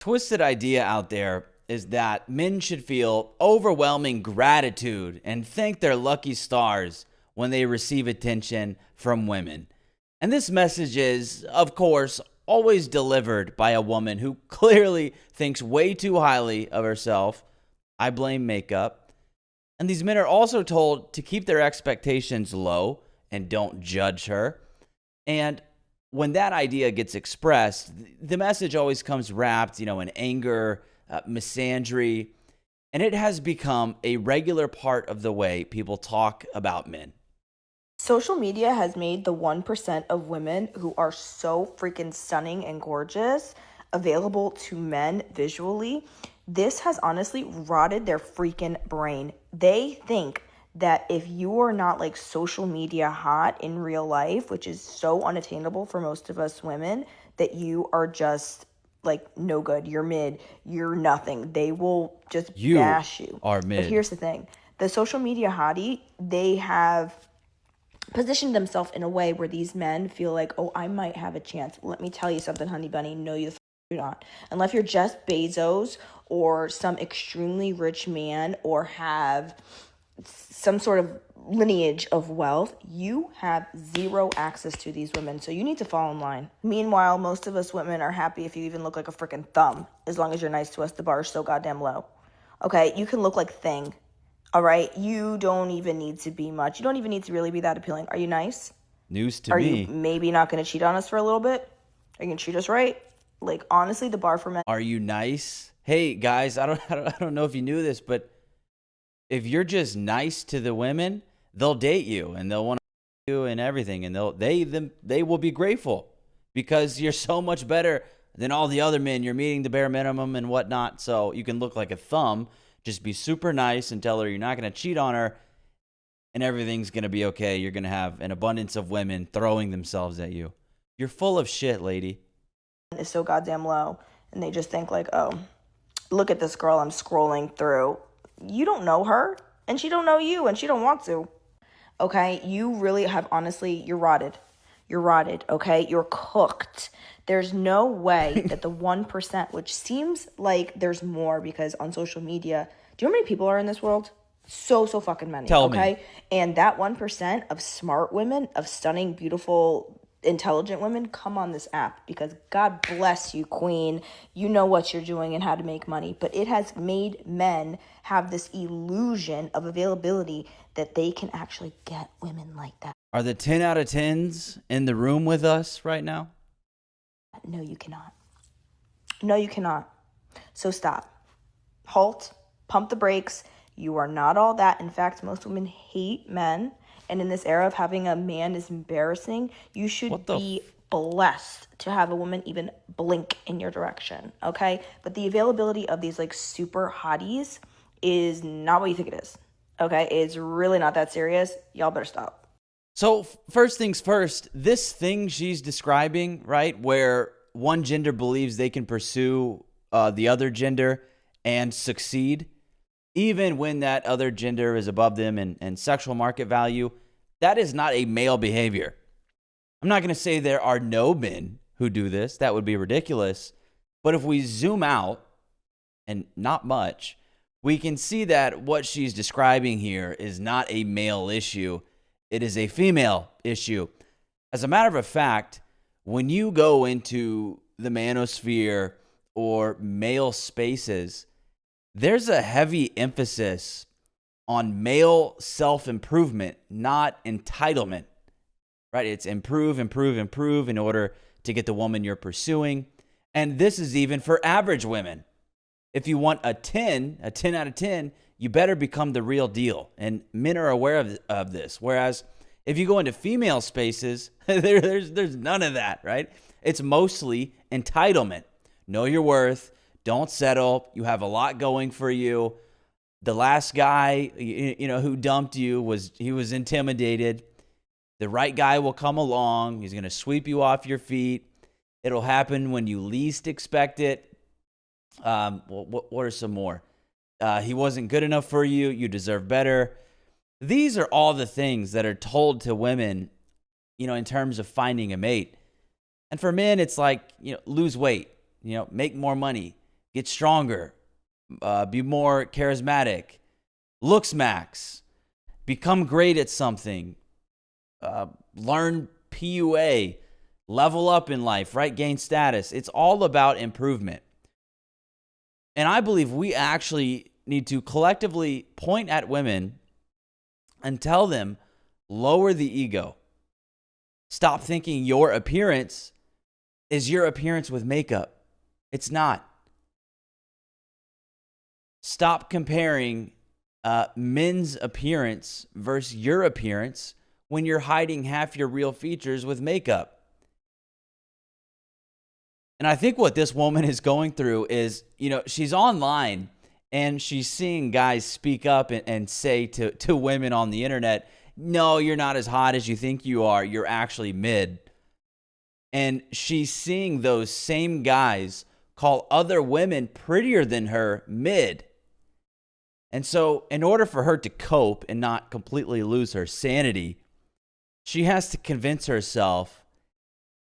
Twisted idea out there is that men should feel overwhelming gratitude and thank their lucky stars when they receive attention from women. And this message is, of course, always delivered by a woman who clearly thinks way too highly of herself. I blame makeup. And these men are also told to keep their expectations low and don't judge her. And when that idea gets expressed, the message always comes wrapped, in anger, misandry, and it has become a regular part of the way people talk about men. Social media has made the 1% of women who are so freaking stunning and gorgeous available to men visually. This has honestly rotted their freaking brain. They think that if you are not like social media hot in real life, which is so unattainable for most of us women, that you are just like no good. You're mid. You're nothing. They will just You bash you. are But mid. here's the thing. The social media hottie, they have positioned themselves in a way where these men feel like, oh, I might have a chance. Let me tell you something, honey bunny. No, you do not. Unless you're Jeff Bezos or some extremely rich man or have some sort of lineage of wealth, you have zero access to these women. So you need to fall in line. Meanwhile, most of us women are happy if you even look like a freaking thumb. As long as you're nice to us, the bar is so goddamn low. Okay, you can look like Thing. All right, you don't even need to be much. You don't even need to really be that appealing. Are you nice? News to Are you me. maybe not going to cheat on us for a little bit? Are you going to treat us right? Like, honestly, the bar for men. Are you nice? Hey guys, I don't know if you knew this, but if you're just nice to the women, they'll date you and they'll want to you and everything, and they will be grateful because you're so much better than all the other men. You're meeting the bare minimum and whatnot, so you can look like a thumb. Just be super nice and tell her you're not going to cheat on her, and everything's going to be okay. You're going to have an abundance of women throwing themselves at you. You're full of shit, lady. Is so goddamn low, and they just think like, oh, look at this girl I'm scrolling through. You don't know her, and she don't know you, and she don't want to. Okay, you really have, honestly, you're rotted. You're rotted, okay? You're cooked. There's no way that the 1%, which seems like there's more because on social media, do you know how many people are in this world? So fucking many, Tell okay? me. And that 1% of smart women, of stunning, beautiful, intelligent women come on this app because God bless you, queen. You know what you're doing and how to make money. But it has made men have this illusion of availability that they can actually get women like that. Are the 10 out of 10s in the room with us right now? No, you cannot. No, you cannot. So stop. Halt. Pump the brakes. You are not all that. In fact, most women hate men. And in this era of having a man is embarrassing, you should be blessed to have a woman even blink in your direction, okay? But the availability of these like super hotties is not what you think it is, okay? It's really not that serious. Y'all better stop. So first things first, this thing she's describing, right, where one gender believes they can pursue the other gender and succeed, even when that other gender is above them in sexual market value, that is not a male behavior. I'm not going to say there are no men who do this. That would be ridiculous. But if we zoom out, and not much, we can see that what she's describing here is not a male issue. It is a female issue. As a matter of fact, when you go into the manosphere or male spaces, there's a heavy emphasis on male self-improvement, not entitlement, right? It's improve in order to get the woman you're pursuing. And this is even for average women. If you want a 10 out of 10, you better become the real deal. And men are aware of this. Whereas if you go into female spaces, there's none of that, right? It's mostly entitlement. Know your worth. Don't settle. You have a lot going for you. The last guy, who dumped you was intimidated. The right guy will come along. He's going to sweep you off your feet. It'll happen when you least expect it. What are some more? He wasn't good enough for you. You deserve better. These are all the things that are told to women, in terms of finding a mate. And for men, it's like, lose weight, make more money, get stronger, be more charismatic, looks max, become great at something, learn PUA, level up in life, right? Gain status. It's all about improvement. And I believe we actually need to collectively point at women and tell them, lower the ego. Stop thinking your appearance is your appearance with makeup. It's not. Stop comparing men's appearance versus your appearance when you're hiding half your real features with makeup. And I think what this woman is going through is, she's online and she's seeing guys speak up and say to women on the internet, no, you're not as hot as you think you are. You're actually mid. And she's seeing those same guys call other women prettier than her mid. And so in order for her to cope and not completely lose her sanity, she has to convince herself,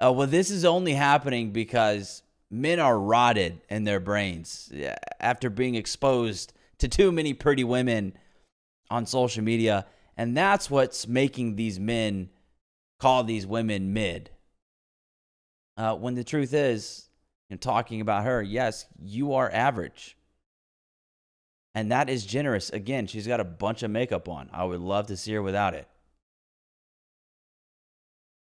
well, this is only happening because men are rotted in their brains after being exposed to too many pretty women on social media. And that's what's making these men call these women mid. When the truth is, talking about her, yes, you are average. And that is generous. Again, she's got a bunch of makeup on. I would love to see her without it.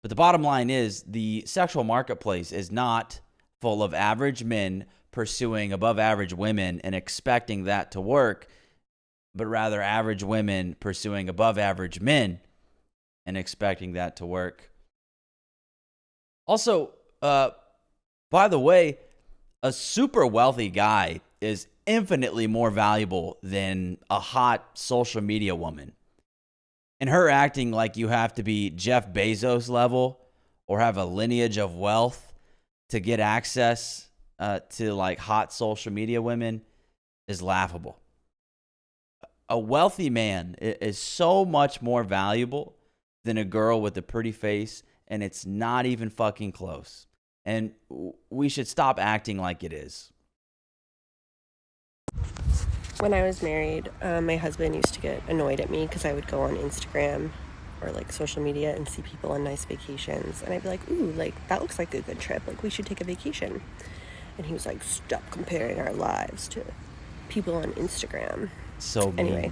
But the bottom line is the sexual marketplace is not full of average men pursuing above average women and expecting that to work, but rather average women pursuing above average men and expecting that to work. Also, by the way, a super wealthy guy is infinitely more valuable than a hot social media woman. And her acting like you have to be Jeff Bezos level or have a lineage of wealth to get access to like hot social media women is laughable. A wealthy man is so much more valuable than a girl with a pretty face, and it's not even fucking close. And we should stop acting like it is. When I was married, my husband used to get annoyed at me because I would go on Instagram or like social media and see people on nice vacations. And I'd be like, ooh, like that looks like a good trip. Like we should take a vacation. And he was like, stop comparing our lives to people on Instagram. So mean. Anyway,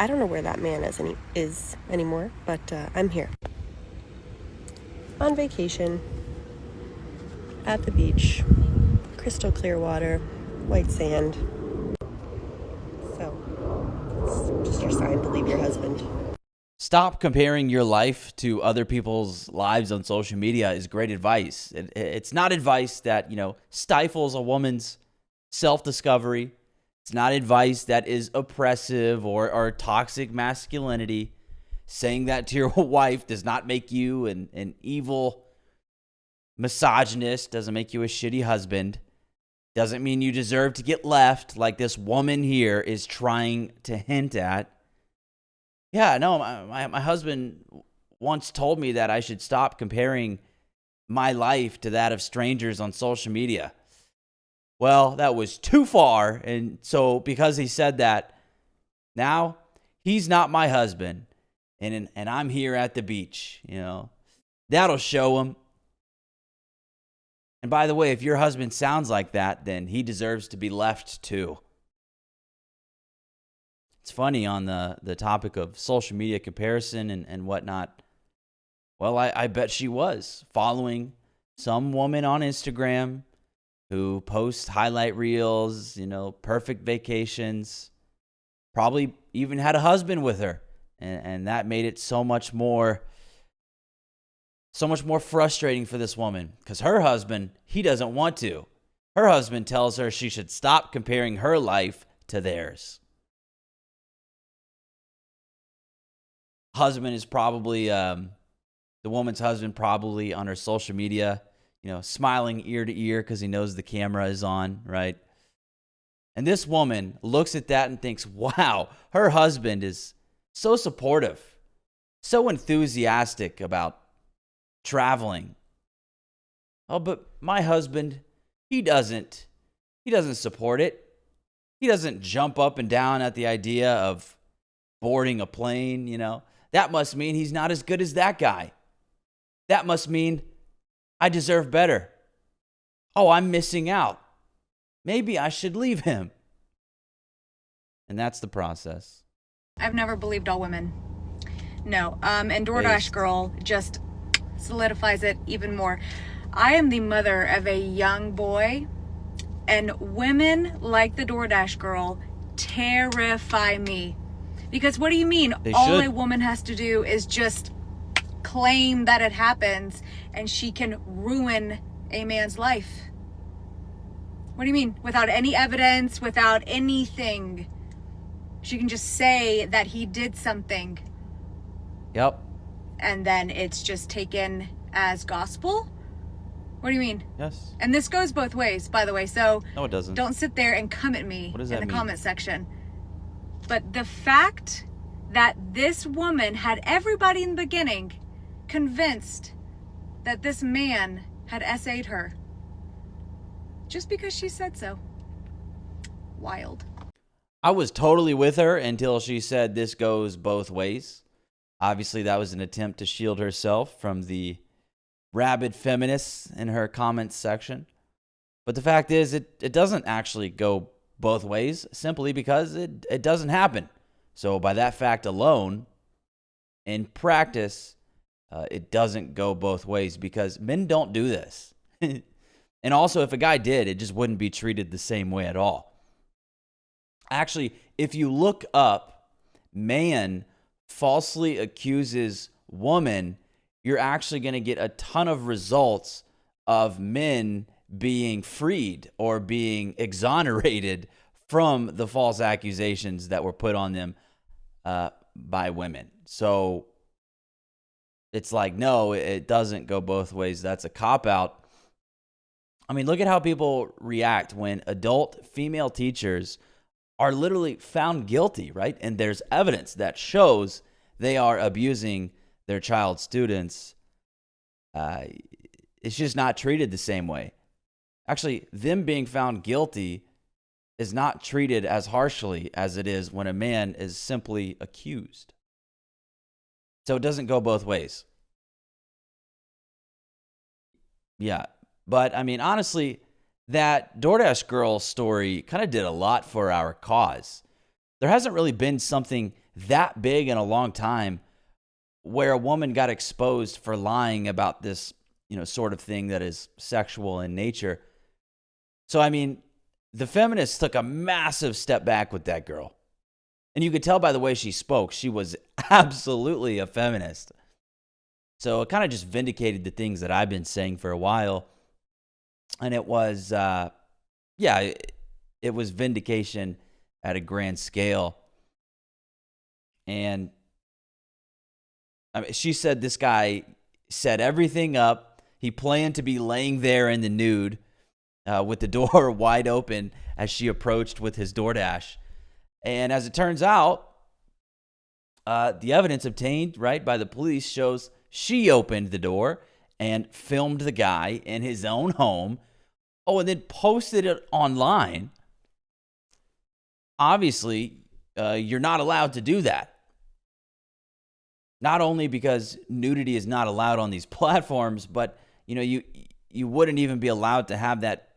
I don't know where that man is anymore, but I'm here. On vacation, at the beach, crystal clear water, white sand. So, it's just your sign to leave your husband. Stop comparing your life to other people's lives on social media is great advice. It's not advice that, stifles a woman's self-discovery. It's not advice that is oppressive or toxic masculinity. Saying that to your wife does not make you an evil misogynist, doesn't make you a shitty husband. Doesn't mean you deserve to get left like this woman here is trying to hint at. Yeah, no, my husband once told me that I should stop comparing my life to that of strangers on social media. Well, that was too far. And so because he said that, now he's not my husband. And I'm here at the beach, That'll show him. And by the way, if your husband sounds like that, then he deserves to be left too. It's funny on the topic of social media comparison and whatnot. Well, I bet she was following some woman on Instagram who posts highlight reels, perfect vacations, probably even had a husband with her. And that made it so much more frustrating for this woman because her husband, he doesn't want to. Her husband tells her she should stop comparing her life to theirs. Husband is probably, the woman's husband probably on her social media, smiling ear to ear because he knows the camera is on, right? And this woman looks at that and thinks, wow, her husband is so supportive, so enthusiastic about traveling. Oh, but my husband, he doesn't He doesn't support it. He doesn't jump up and down at the idea of boarding a plane, That must mean he's not as good as that guy. That must mean I deserve better. Oh, I'm missing out. Maybe I should leave him. And that's the process. I've never believed all women. No. And DoorDash girl just solidifies it even more. I am the mother of a young boy, and women like the DoorDash girl terrify me. Because what do you mean? All a woman has to do is just claim that it happens, and she can ruin a man's life. What do you mean? Without any evidence, without anything. She can just say that he did something. Yep. And then it's just taken as gospel? What do you mean? Yes. And this goes both ways, by the way. So no, it doesn't. Don't sit there and come at me in the comment section. But the fact that this woman had everybody in the beginning convinced that this man had SA'd her just because she said so. Wild. I was totally with her until she said this goes both ways. Obviously, that was an attempt to shield herself from the rabid feminists in her comments section. But the fact is, it doesn't actually go both ways simply because it doesn't happen. So by that fact alone, in practice, it doesn't go both ways because men don't do this. And also, if a guy did, it just wouldn't be treated the same way at all. Actually, if you look up man falsely accuses woman, you're actually going to get a ton of results of men being freed or being exonerated from the false accusations that were put on them by women. So it's like, no, it doesn't go both ways. That's a cop-out. I mean, look at how people react when adult female teachers are literally found guilty, right? And there's evidence that shows they are abusing their child students. It's just not treated the same way. Actually, them being found guilty is not treated as harshly as it is when a man is simply accused. So it doesn't go both ways. Yeah. But I mean, honestly, that DoorDash girl story kind of did a lot for our cause. There hasn't really been something that big in a long time where a woman got exposed for lying about this, sort of thing that is sexual in nature. So, I mean, the feminists took a massive step back with that girl. And you could tell by the way she spoke, she was absolutely a feminist. So it kind of just vindicated the things that I've been saying for a while. And it was, it was vindication at a grand scale. And I mean, she said this guy set everything up. He planned to be laying there in the nude with the door wide open as she approached with his DoorDash. And as it turns out, the evidence obtained, right, by the police shows she opened the door and filmed the guy in his own home. Oh, and then posted it online. Obviously, you're not allowed to do that. Not only because nudity is not allowed on these platforms, but you wouldn't even be allowed to have that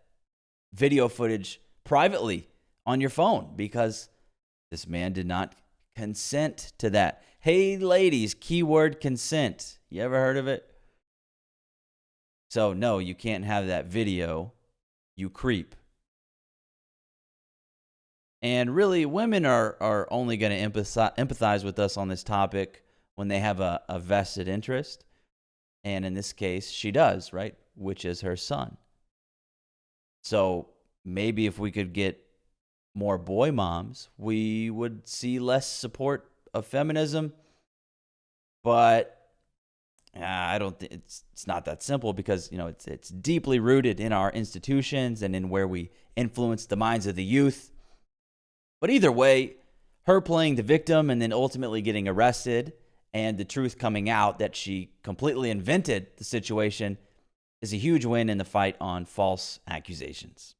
video footage privately on your phone because this man did not consent to that. Hey, ladies, keyword consent. You ever heard of it? So, no, you can't have that video. You creep. And really, women are only going to empathize with us on this topic when they have a vested interest. And in this case, she does, right? Which is her son. So maybe if we could get more boy moms, we would see less support of feminism. But I don't think it's not that simple because, it's deeply rooted in our institutions and in where we influence the minds of the youth. But either way, her playing the victim and then ultimately getting arrested and the truth coming out that she completely invented the situation is a huge win in the fight on false accusations.